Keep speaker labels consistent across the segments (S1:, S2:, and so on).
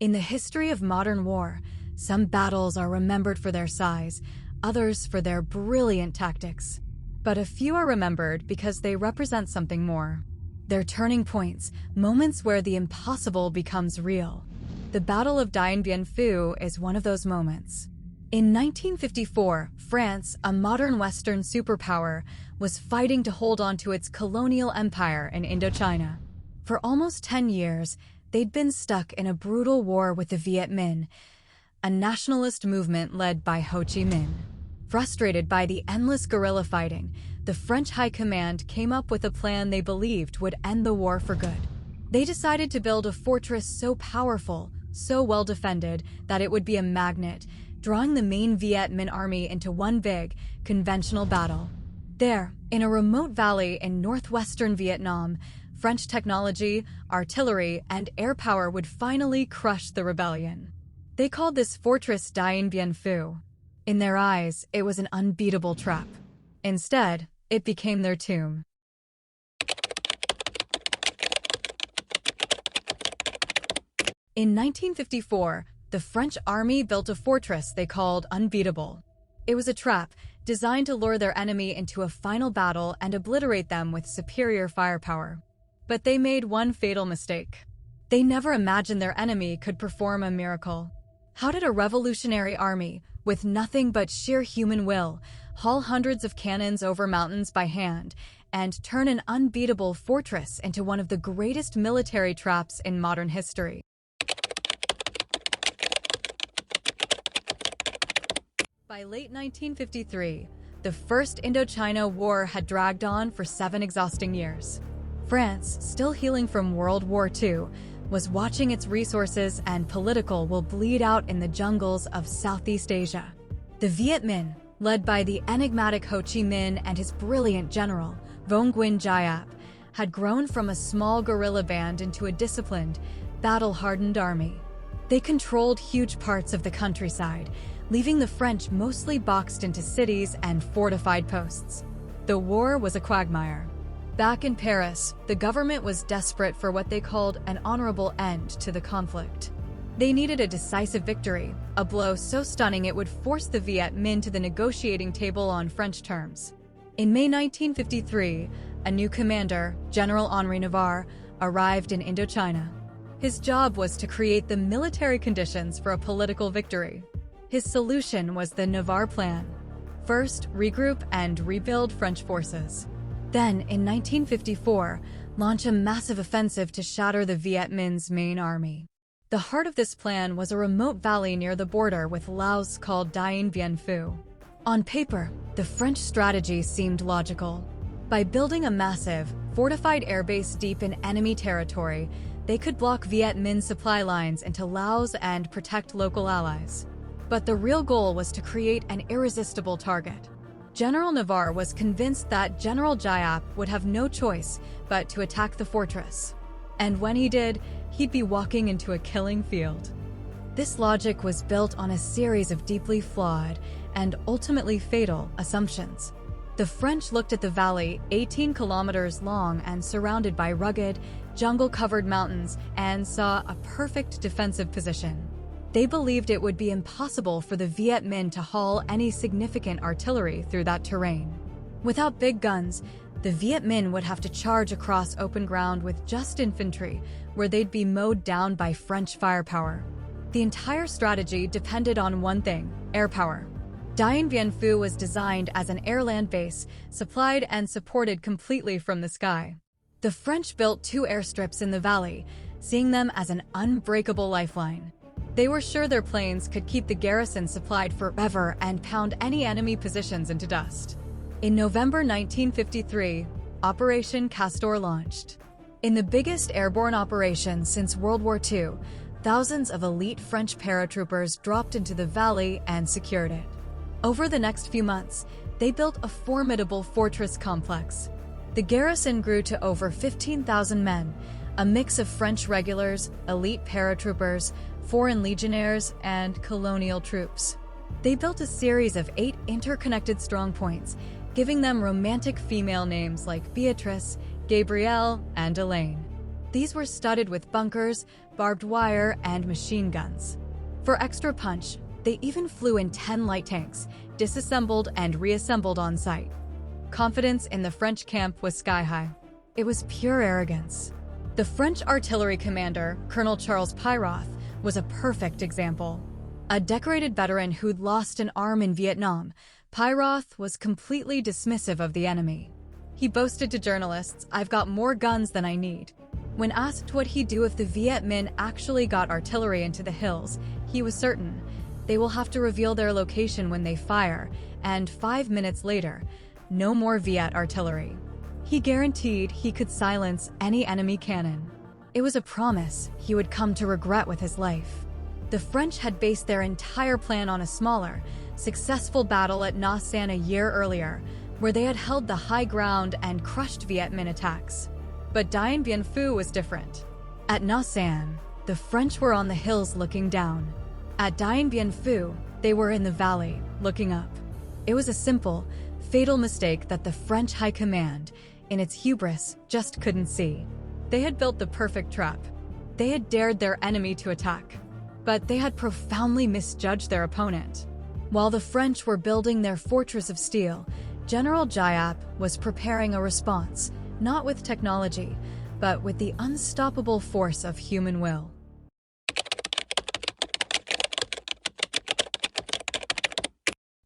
S1: In the history of modern war, some battles are remembered for their size, others for their brilliant tactics. But a few are remembered because they represent something more. They're turning points, moments where the impossible becomes real. The Battle of Dien is one of those moments. In 1954, France, a modern Western superpower, was fighting to hold on to its colonial empire in Indochina. For almost 10 years, they'd been stuck in a brutal war with the Viet Minh, a nationalist movement led by Ho Chi Minh. Frustrated by the endless guerrilla fighting, the French High Command came up with a plan they believed would end the war for good. They decided to build a fortress so powerful, so well defended, that it would be a magnet, drawing the main Viet Minh army into one big, conventional battle. There, in a remote valley in northwestern Vietnam, French technology, artillery, and air power would finally crush the rebellion. They called this fortress Dien Bien Phu. In their eyes, it was an unbeatable trap. Instead, it became their tomb. In 1954, the French army built a fortress they called Unbeatable. It was a trap designed to lure their enemy into a final battle and obliterate them with superior firepower. But they made one fatal mistake. They never imagined their enemy could perform a miracle. How did a revolutionary army, with nothing but sheer human will, haul hundreds of cannons over mountains by hand and turn an unbeatable fortress into one of the greatest military traps in modern history? By late 1953, the First Indochina War had dragged on for 7 exhausting years. France, still healing from World War II, was watching its resources and political will bleed out in the jungles of Southeast Asia. The Viet Minh, led by the enigmatic Ho Chi Minh and his brilliant general, Vong Nguyen Giap, had grown from a small guerrilla band into a disciplined, battle-hardened army. They controlled huge parts of the countryside, leaving the French mostly boxed into cities and fortified posts. The war was a quagmire. Back in Paris, the government was desperate for what they called an honorable end to the conflict. They needed a decisive victory, a blow so stunning it would force the Viet Minh to the negotiating table on French terms. In May 1953, a new commander, General Henri Navarre, arrived in Indochina. His job was to create the military conditions for a political victory. His solution was the Navarre Plan. First, regroup and rebuild French forces. Then, in 1954, launch a massive offensive to shatter the Viet Minh's main army. The heart of this plan was a remote valley near the border with Laos called Dien Bien Phu. On paper, the French strategy seemed logical. By building a massive, fortified airbase deep in enemy territory, they could block Viet Minh supply lines into Laos and protect local allies. But the real goal was to create an irresistible target. General Navarre was convinced that General Giap would have no choice but to attack the fortress. And when he did, he'd be walking into a killing field. This logic was built on a series of deeply flawed and ultimately fatal assumptions. The French looked at the valley, 18 kilometers long and surrounded by rugged, jungle-covered mountains, and saw a perfect defensive position. They believed it would be impossible for the Viet Minh to haul any significant artillery through that terrain. Without big guns, the Viet Minh would have to charge across open ground with just infantry, where they'd be mowed down by French firepower. The entire strategy depended on one thing: air power. Dien Bien Phu was designed as an air-land base, supplied and supported completely from the sky. The French built 2 airstrips in the valley, seeing them as an unbreakable lifeline. They were sure their planes could keep the garrison supplied forever and pound any enemy positions into dust. In November 1953, Operation Castor launched. In the biggest airborne operation since World War II, thousands of elite French paratroopers dropped into the valley and secured it. Over the next few months, they built a formidable fortress complex. The garrison grew to over 15,000 men, a mix of French regulars, elite paratroopers, foreign legionnaires, and colonial troops. They built a series of 8 interconnected strongpoints, giving them romantic female names like Beatrice, Gabrielle, and Elaine. These were studded with bunkers, barbed wire, and machine guns. For extra punch, they even flew in 10 light tanks, disassembled and reassembled on site. Confidence in the French camp was sky-high. It was pure arrogance. The French artillery commander, Colonel Charles Pyroth, was a perfect example. A decorated veteran who'd lost an arm in Vietnam, Pyroth was completely dismissive of the enemy. He boasted to journalists, "I've got more guns than I need." When asked what he'd do if the Viet Minh actually got artillery into the hills, he was certain, "They will have to reveal their location when they fire," and 5 minutes later, no more Viet artillery. He guaranteed he could silence any enemy cannon. It was a promise he would come to regret with his life. The French had based their entire plan on a smaller, successful battle at Nha San a year earlier, where they had held the high ground and crushed Viet Minh attacks. But Dien Bien Phu was different. At Nha San, the French were on the hills looking down. At Dien Bien Phu, they were in the valley, looking up. It was a simple, fatal mistake that the French High Command, in its hubris, just couldn't see. They had built the perfect trap. They had dared their enemy to attack. But they had profoundly misjudged their opponent. While the French were building their fortress of steel, General Giap was preparing a response, not with technology, but with the unstoppable force of human will.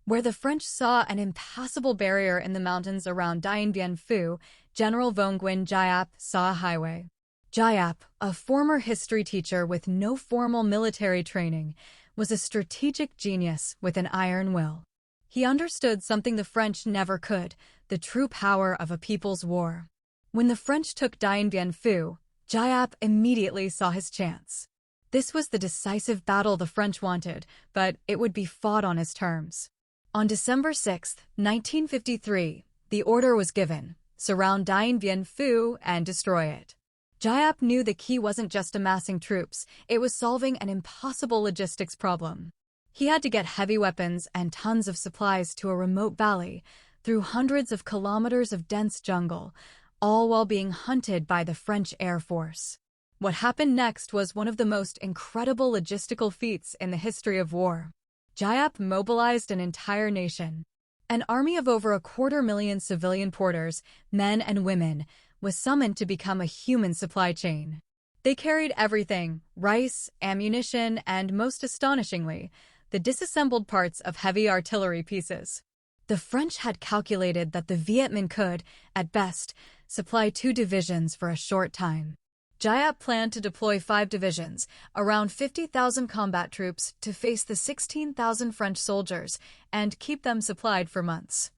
S1: Where the French saw an impassable barrier in the mountains around Dien Bien Phu, General Nguyen Giap saw a highway. Giap, a former history teacher with no formal military training, was a strategic genius with an iron will. He understood something the French never could, the true power of a people's war. When the French took Dien Bien Phu, Giap immediately saw his chance. This was the decisive battle the French wanted, but it would be fought on his terms. On December 6, 1953, the order was given, surround Dien Bien Phu and destroy it. Giap knew the key wasn't just amassing troops, it was solving an impossible logistics problem. He had to get heavy weapons and tons of supplies to a remote valley, through hundreds of kilometers of dense jungle, all while being hunted by the French Air Force. What happened next was one of the most incredible logistical feats in the history of war. Giap mobilized an entire nation. An army of over 250,000 civilian porters, men and women, was summoned to become a human supply chain. They carried everything, rice, ammunition, and most astonishingly, the disassembled parts of heavy artillery pieces. The French had calculated that the Viet Minh could, at best, supply 2 divisions for a short time. Giap planned to deploy 5 divisions, around 50,000 combat troops, to face the 16,000 French soldiers and keep them supplied for months.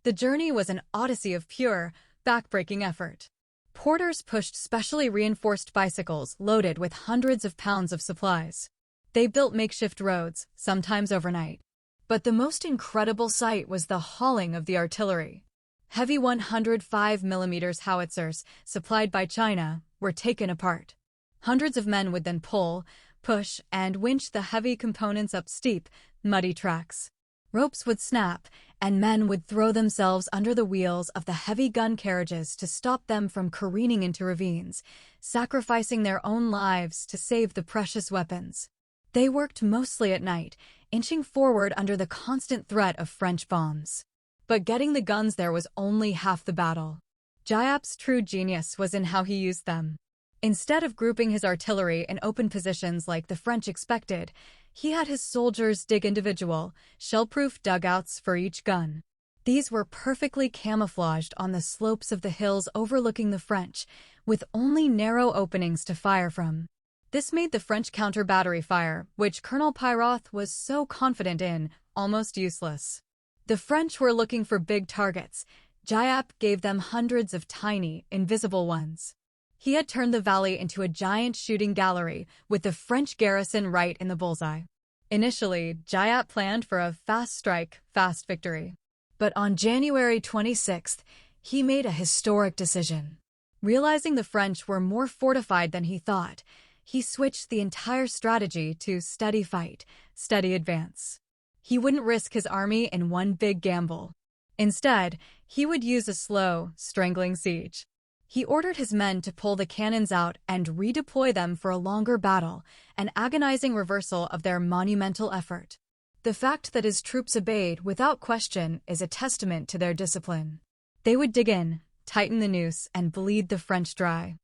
S1: The journey was an odyssey of pure, back-breaking effort. Porters pushed specially reinforced bicycles loaded with hundreds of pounds of supplies. They built makeshift roads, sometimes overnight. But the most incredible sight was the hauling of the artillery. Heavy 105mm howitzers, supplied by China, were taken apart. Hundreds of men would then pull, push, and winch the heavy components up steep, muddy tracks. Ropes would snap, and men would throw themselves under the wheels of the heavy gun carriages to stop them from careening into ravines, sacrificing their own lives to save the precious weapons. They worked mostly at night, inching forward under the constant threat of French bombs. But getting the guns there was only half the battle. Giap's true genius was in how he used them. Instead of grouping his artillery in open positions like the French expected, he had his soldiers dig individual, shell-proof dugouts for each gun. These were perfectly camouflaged on the slopes of the hills overlooking the French, with only narrow openings to fire from. This made the French counter-battery fire, which Colonel Pyroth was so confident in, almost useless. The French were looking for big targets. Giap gave them hundreds of tiny, invisible ones. He had turned the valley into a giant shooting gallery, with the French garrison right in the bullseye. Initially, Giap planned for a fast strike, fast victory. But on January 26th, he made a historic decision. Realizing the French were more fortified than he thought, he switched the entire strategy to steady fight, steady advance. He wouldn't risk his army in one big gamble. Instead, he would use a slow, strangling siege. He ordered his men to pull the cannons out and redeploy them for a longer battle, an agonizing reversal of their monumental effort. The fact that his troops obeyed without question is a testament to their discipline. They would dig in, tighten the noose, and bleed the French dry.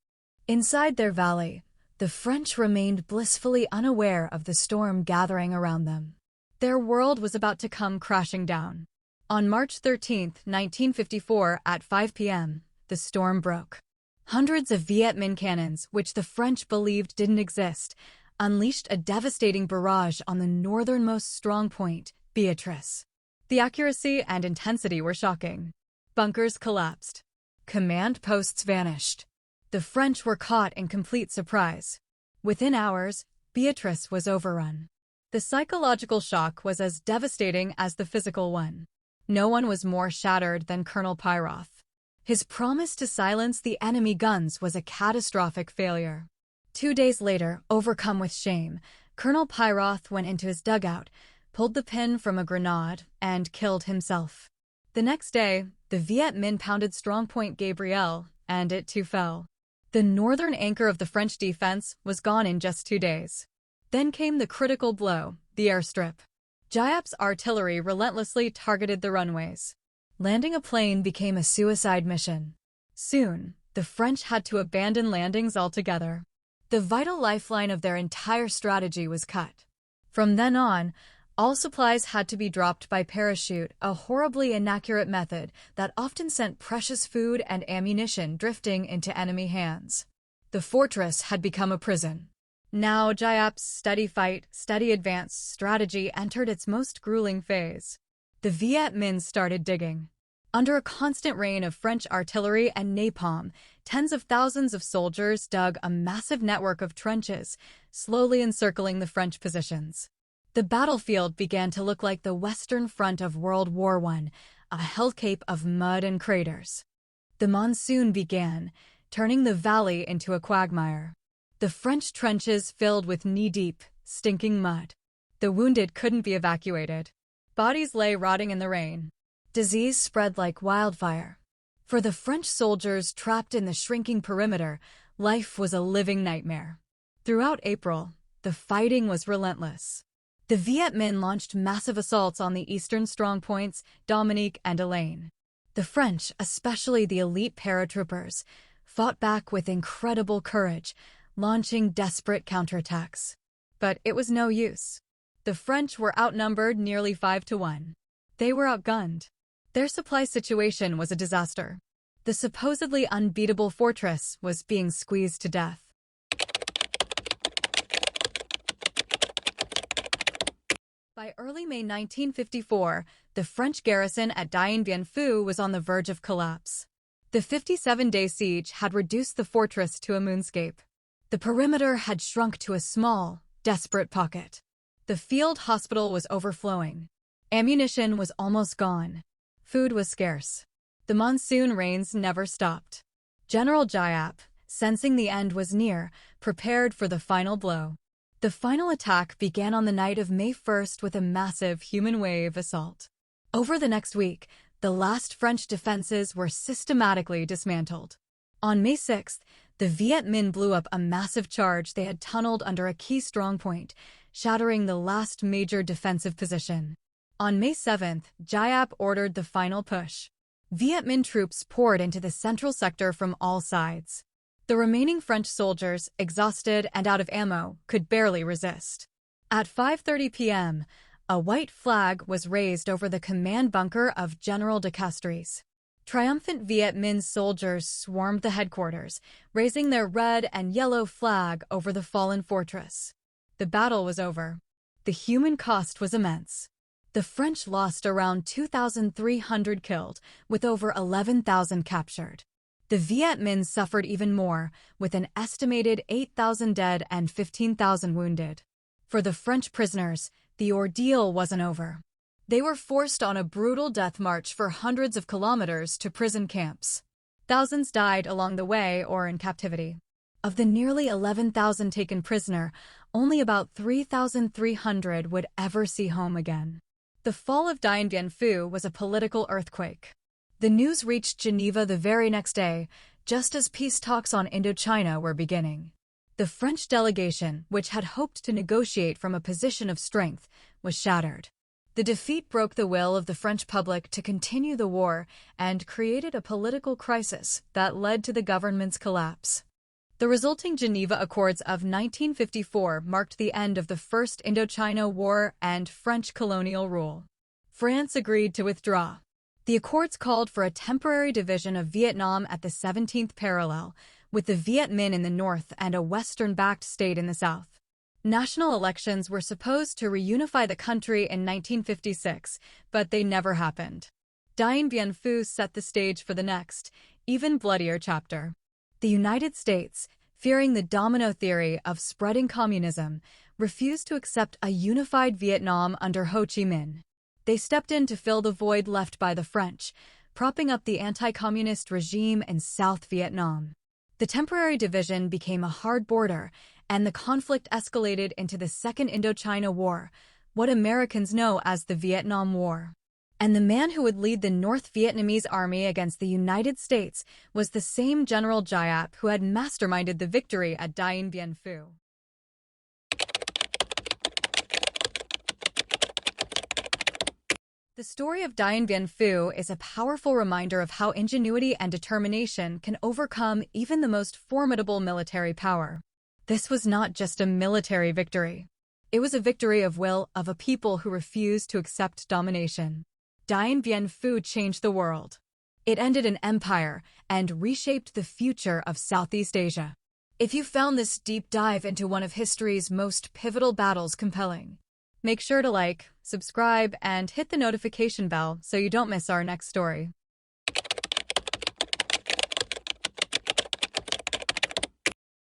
S1: Inside their valley, the French remained blissfully unaware of the storm gathering around them. Their world was about to come crashing down. On March 13, 1954, at 5 p.m., the storm broke. Hundreds of Viet Minh cannons, which the French believed didn't exist, unleashed a devastating barrage on the northernmost strongpoint, Beatrice. The accuracy and intensity were shocking. Bunkers collapsed. Command posts vanished. The French were caught in complete surprise. Within hours, Beatrice was overrun. The psychological shock was as devastating as the physical one. No one was more shattered than Colonel Pyroth. His promise to silence the enemy guns was a catastrophic failure. 2 days later, overcome with shame, Colonel Pyroth went into his dugout, pulled the pin from a grenade, and killed himself. The next day, the Viet Minh pounded strongpoint Gabriel, and it too fell. The northern anchor of the French defense was gone in just 2 days. Then came the critical blow, the airstrip. Giap's artillery relentlessly targeted the runways. Landing a plane became a suicide mission. Soon, the French had to abandon landings altogether. The vital lifeline of their entire strategy was cut. From then on, all supplies had to be dropped by parachute, a horribly inaccurate method that often sent precious food and ammunition drifting into enemy hands. The fortress had become a prison. Now Giap's steady fight, steady advance strategy entered its most grueling phase. The Viet Minh started digging. Under a constant rain of French artillery and napalm, tens of thousands of soldiers dug a massive network of trenches, slowly encircling the French positions. The battlefield began to look like the Western Front of World War I, a hellcape of mud and craters. The monsoon began, turning the valley into a quagmire. The French trenches filled with knee-deep, stinking mud. The wounded couldn't be evacuated. Bodies lay rotting in the rain. Disease spread like wildfire. For the French soldiers trapped in the shrinking perimeter, life was a living nightmare. Throughout April, the fighting was relentless. The Viet Minh launched massive assaults on the eastern strongpoints, Dominique and Elaine. The French, especially the elite paratroopers, fought back with incredible courage, launching desperate counterattacks. But it was no use. The French were outnumbered nearly 5-1. They were outgunned. Their supply situation was a disaster. The supposedly unbeatable fortress was being squeezed to death. By early May 1954, the French garrison at Dien Bien Phu was on the verge of collapse. The 57-day siege had reduced the fortress to a moonscape. The perimeter had shrunk to a small, desperate pocket. The field hospital was overflowing. Ammunition was almost gone. Food was scarce. The monsoon rains never stopped. General Giap, sensing the end was near, prepared for the final blow. The final attack began on the night of May 1st with a massive human wave assault. Over the next week, the last French defenses were systematically dismantled. On May 6th, the Viet Minh blew up a massive charge they had tunneled under a key strongpoint, shattering the last major defensive position. On May 7th, Giap ordered the final push. Viet Minh troops poured into the central sector from all sides. The remaining French soldiers, exhausted and out of ammo, could barely resist. At 5:30 p.m., a white flag was raised over the command bunker of General Decisive. Triumphant Viet Minh soldiers swarmed the headquarters, raising their red and yellow flag over the fallen fortress. The battle was over. The human cost was immense. The French lost around 2,300 killed, with over 11,000 captured. The Viet Minh suffered even more, with an estimated 8,000 dead and 15,000 wounded. For the French prisoners, the ordeal wasn't over. They were forced on a brutal death march for hundreds of kilometers to prison camps. Thousands died along the way or in captivity. Of the nearly 11,000 taken prisoner, only about 3,300 would ever see home again. The fall of Dien Bien Phu was a political earthquake. The news reached Geneva the very next day, just as peace talks on Indochina were beginning. The French delegation, which had hoped to negotiate from a position of strength, was shattered. The defeat broke the will of the French public to continue the war and created a political crisis that led to the government's collapse. The resulting Geneva Accords of 1954 marked the end of the First Indochina War and French colonial rule. France agreed to withdraw. The accords called for a temporary division of Vietnam at the 17th parallel, with the Viet Minh in the north and a Western-backed state in the south. National elections were supposed to reunify the country in 1956, but they never happened. Dien Bien Phu set the stage for the next, even bloodier chapter. The United States, fearing the domino theory of spreading communism, refused to accept a unified Vietnam under Ho Chi Minh. They stepped in to fill the void left by the French, propping up the anti-communist regime in South Vietnam. The temporary division became a hard border, and the conflict escalated into the Second Indochina War, what Americans know as the Vietnam War. And the man who would lead the North Vietnamese army against the United States was the same General Giap who had masterminded the victory at Dien Bien Phu. The story of Dien Bien Phu is a powerful reminder of how ingenuity and determination can overcome even the most formidable military power. This was not just a military victory. It was a victory of will of a people who refused to accept domination. Dien Bien Phu changed the world. It ended an empire and reshaped the future of Southeast Asia. If you found this deep dive into one of history's most pivotal battles compelling, make sure to like, subscribe, and hit the notification bell so you don't miss our next story.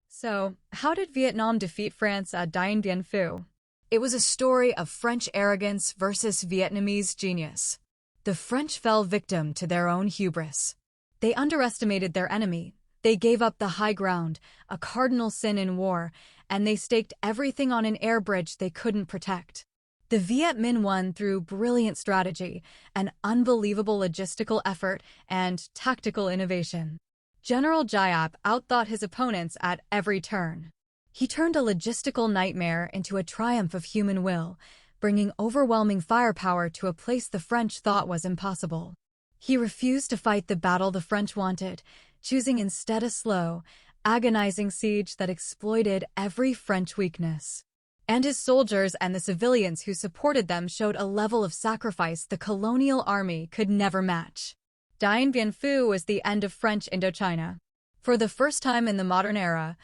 S1: So, how did Vietnam defeat France at Dien Bien Phu? It was a story of French arrogance versus Vietnamese genius. The French fell victim to their own hubris. They underestimated their enemy. They gave up the high ground, a cardinal sin in war, and they staked everything on an air bridge they couldn't protect. The Viet Minh won through brilliant strategy, an unbelievable logistical effort, and tactical innovation. General Giap outthought his opponents at every turn. He turned a logistical nightmare into a triumph of human will, bringing overwhelming firepower to a place the French thought was impossible. He refused to fight the battle the French wanted, choosing instead a slow, agonizing siege that exploited every French weakness. And his soldiers and the civilians who supported them showed a level of sacrifice the colonial army could never match. Dien Bien Phu was the end of French Indochina. For the first time in the modern era,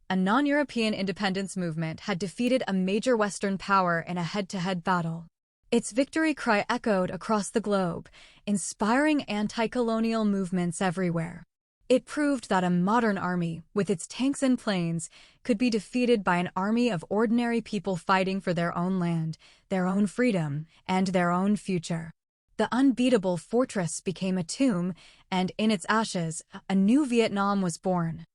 S1: a non-European independence movement had defeated a major Western power in a head-to-head battle. Its victory cry echoed across the globe, inspiring anti-colonial movements everywhere. It proved that a modern army, with its tanks and planes, could be defeated by an army of ordinary people fighting for their own land, their own freedom, and their own future. The unbeatable fortress became a tomb, and in its ashes, a new Vietnam was born.